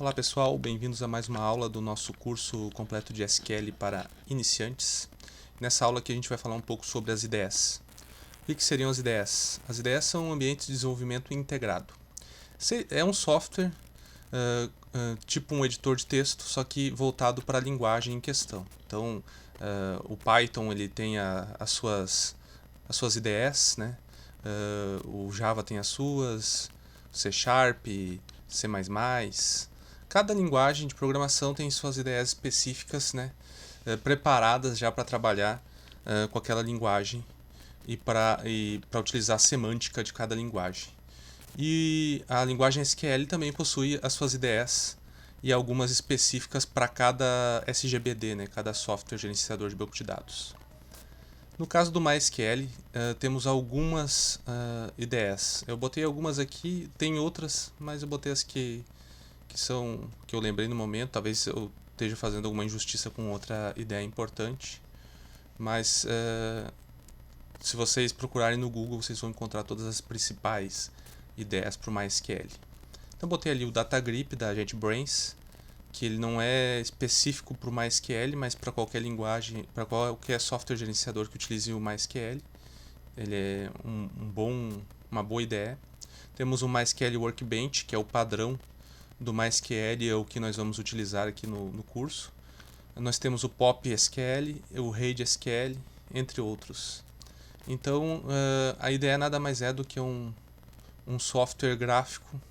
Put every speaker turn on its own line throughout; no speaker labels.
Olá pessoal, bem-vindos a mais uma aula do nosso curso completo de SQL para iniciantes. Nessa aula aqui a gente vai falar um pouco sobre as IDEs. O que seriam as IDEs? As IDEs são ambientes de desenvolvimento integrado. É um software tipo um editor de texto, só que voltado para a linguagem em questão. Então, o Python ele tem as suas IDEs, né? O Java tem as suas, C Sharp, C++. Cada linguagem de programação tem suas IDEs específicas, né? Preparadas já para trabalhar com aquela linguagem e para utilizar a semântica de cada linguagem. E a linguagem SQL também possui as suas IDEs e algumas específicas para cada SGBD, né? Cada software gerenciador de banco de dados. No caso do MySQL, temos algumas IDEs. Eu botei algumas aqui, tem outras, mas eu botei as que eu lembrei no momento. Talvez eu esteja fazendo alguma injustiça com outra ideia importante. Mas se vocês procurarem no Google, vocês vão encontrar todas as principais IDEs para o MySQL. Então botei ali o DataGrip da JetBrains, que ele não é específico para o MySQL, mas para qualquer linguagem, para qualquer software gerenciador que utilize o MySQL. Ele é uma boa ideia. Temos o MySQL Workbench, que é o padrão do MySQL, é o que nós vamos utilizar aqui no curso. Nós temos o PopSQL, o RaidSQL, entre outros. Então, a ideia nada mais é do que um software gráfico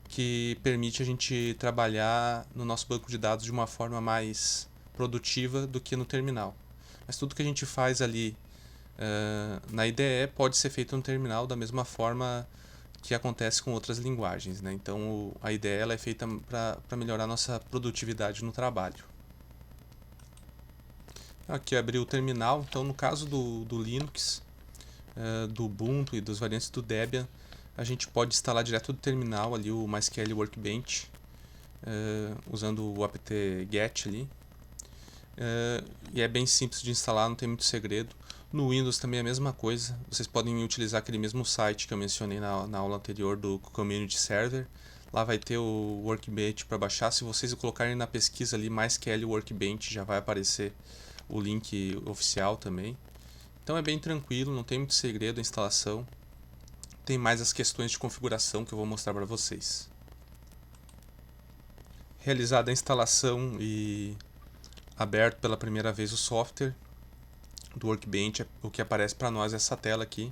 que permite a gente trabalhar no nosso banco de dados de uma forma mais produtiva do que no terminal. Mas tudo que a gente faz ali na IDE pode ser feito no terminal da mesma forma que acontece com outras linguagens, né? Então a IDE ela é feita para melhorar a nossa produtividade no trabalho. Aqui abri o terminal. Então no caso do Linux, do Ubuntu e dos variantes do Debian, a gente pode instalar direto do terminal ali o MySQL Workbench, usando o apt-get ali. E é bem simples de instalar, não tem muito segredo. No Windows também é a mesma coisa. Vocês podem utilizar aquele mesmo site que eu mencionei na aula anterior do Community Server. Lá vai ter o Workbench para baixar. Se vocês colocarem na pesquisa ali MySQL Workbench, já vai aparecer o link oficial também. Então é bem tranquilo, não tem muito segredo a instalação. Tem mais as questões de configuração que eu vou mostrar para vocês. Realizada a instalação e aberto pela primeira vez o software do Workbench, o que aparece para nós é essa tela aqui,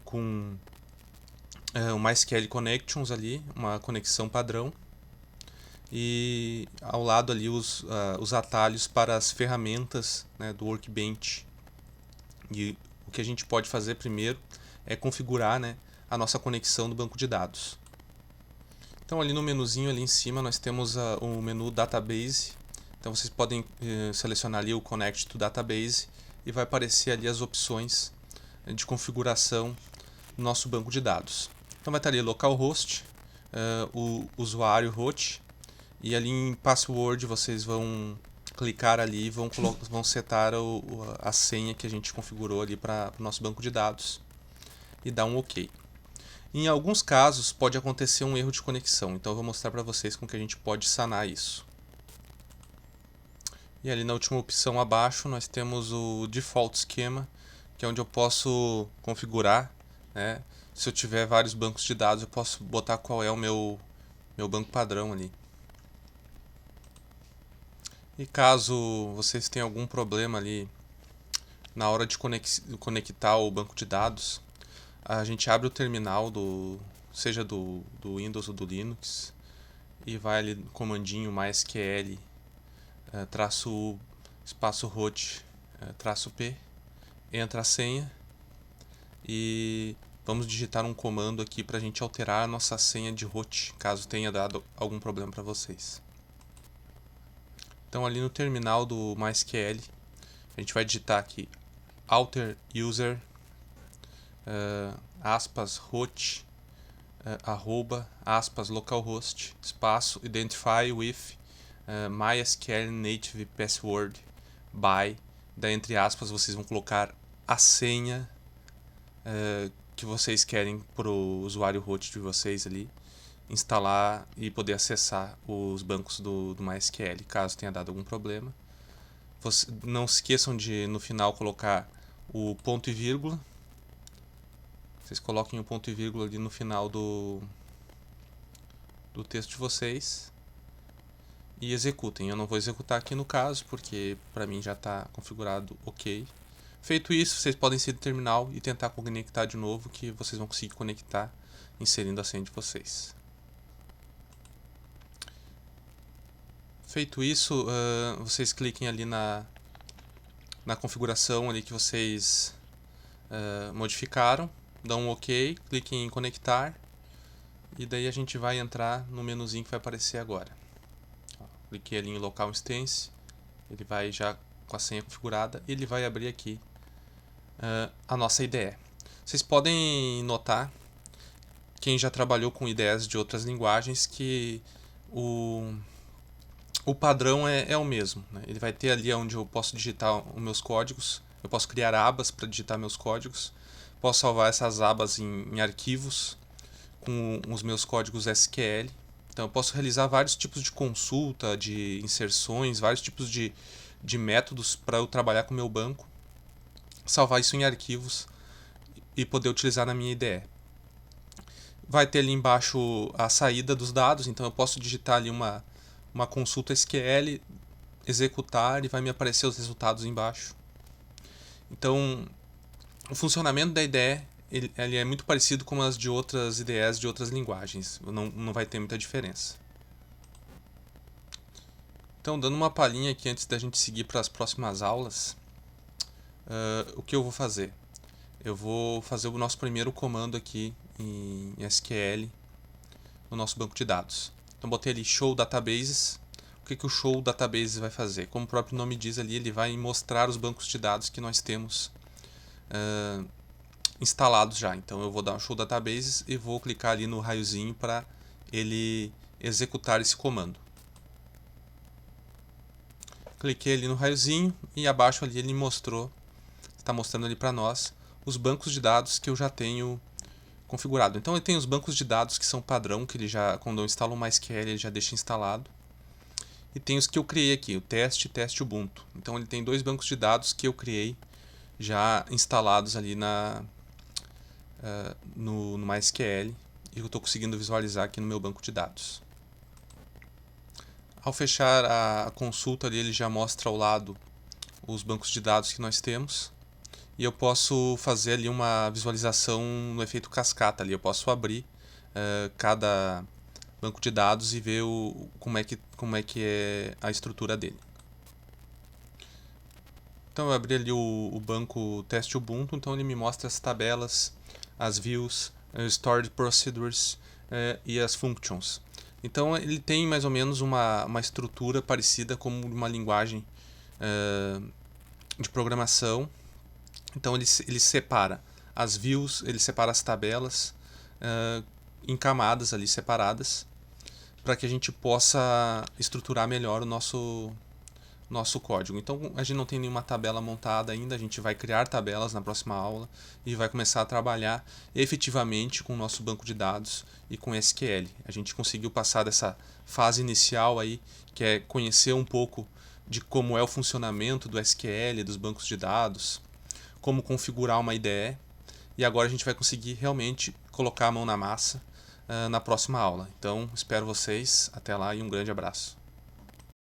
com o MySQL Connections ali, uma conexão padrão, e ao lado ali os atalhos para as ferramentas, né, do Workbench. E o que a gente pode fazer primeiro é configurar, né, a nossa conexão do banco de dados. Então ali no menuzinho ali em cima nós temos o menu Database. Então vocês podem selecionar ali o Connect to Database e vai aparecer ali as opções de configuração do nosso banco de dados. Então vai estar ali localhost, o usuário host, e ali em password vocês vão clicar ali e vão setar a senha que a gente configurou ali para o nosso banco de dados e dar um OK. Em alguns casos pode acontecer um erro de conexão, então eu vou mostrar para vocês como que a gente pode sanar isso. E ali na última opção abaixo nós temos o Default Schema, que é onde eu posso configurar, né? Se eu tiver vários bancos de dados, eu posso botar qual é o meu banco padrão ali. E caso vocês tenham algum problema ali na hora de conectar o banco de dados, a gente abre o terminal seja do Windows ou do Linux, e vai ali no comandinho MySQL -u espaço root -p, entra a senha e vamos digitar um comando aqui para a gente alterar a nossa senha de root, caso tenha dado algum problema para vocês. Então ali no terminal do MySQL, a gente vai digitar aqui alter user aspas root arroba aspas localhost espaço identify with MySQL native password by, daí entre aspas vocês vão colocar a senha que vocês querem para o usuário root de vocês ali. instalar e poder acessar os bancos do MySQL, caso tenha dado algum problema. Não se esqueçam de no final colocar o ponto e vírgula. Vocês coloquem o ponto e vírgula ali no final do texto de vocês e executem. Eu não vou executar aqui no caso, porque para mim já está configurado ok. Feito isso, vocês podem sair do terminal e tentar conectar de novo, que vocês vão conseguir conectar inserindo a senha de vocês. Feito isso, vocês cliquem ali na configuração ali que vocês modificaram, dão um ok, cliquem em conectar e daí a gente vai entrar no menuzinho que vai aparecer agora. Cliquei ali em local instance, ele vai já com a senha configurada e ele vai abrir aqui a nossa IDE. Vocês podem notar, quem já trabalhou com IDEs de outras linguagens, que o padrão é o mesmo, né? Ele vai ter ali onde eu posso digitar os meus códigos, eu posso criar abas para digitar meus códigos, posso salvar essas abas em arquivos com os meus códigos SQL. Então eu posso realizar vários tipos de consulta, de inserções, vários tipos de métodos para eu trabalhar com o meu banco, salvar isso em arquivos e poder utilizar na minha IDE. Vai ter ali embaixo a saída dos dados, então eu posso digitar ali uma consulta SQL, executar e vai me aparecer os resultados embaixo. Então, o funcionamento da IDE ele é muito parecido com as de outras IDEs de outras linguagens, não vai ter muita diferença. Então, dando uma palhinha aqui antes da gente seguir para as próximas aulas, o que eu vou fazer? Eu vou fazer o nosso primeiro comando aqui em SQL no nosso banco de dados. Então botei ali show databases. O que o show databases vai fazer? Como o próprio nome diz ali, ele vai mostrar os bancos de dados que nós temos instalados já. Então eu vou dar um show databases e vou clicar ali no raiozinho para ele executar esse comando. Cliquei ali no raiozinho e abaixo ali ele está mostrando ali para nós os bancos de dados que eu já tenho configurado. Então ele tem os bancos de dados que são padrão, que ele já, quando eu instalo o MySQL, ele já deixa instalado. E tem os que eu criei aqui, o teste e teste Ubuntu. Então ele tem dois bancos de dados que eu criei já instalados ali no MySQL e eu estou conseguindo visualizar aqui no meu banco de dados. Ao fechar a consulta ali, ele já mostra ao lado os bancos de dados que nós temos. E eu posso fazer ali uma visualização no efeito cascata. Ali eu posso abrir cada banco de dados e ver como é que é a estrutura dele. Então eu abri ali o banco teste Ubuntu, então ele me mostra as tabelas, as views, stored procedures e as functions. Então ele tem mais ou menos uma estrutura parecida com uma linguagem de programação. Então ele separa as views, ele separa as tabelas em camadas ali separadas, para que a gente possa estruturar melhor o nosso código. Então a gente não tem nenhuma tabela montada ainda, a gente vai criar tabelas na próxima aula e vai começar a trabalhar efetivamente com o nosso banco de dados e com SQL. A gente conseguiu passar dessa fase inicial aí, que é conhecer um pouco de como é o funcionamento do SQL, dos bancos de dados, como configurar uma IDE, e agora a gente vai conseguir realmente colocar a mão na massa na próxima aula. Então espero vocês, até lá e um grande abraço.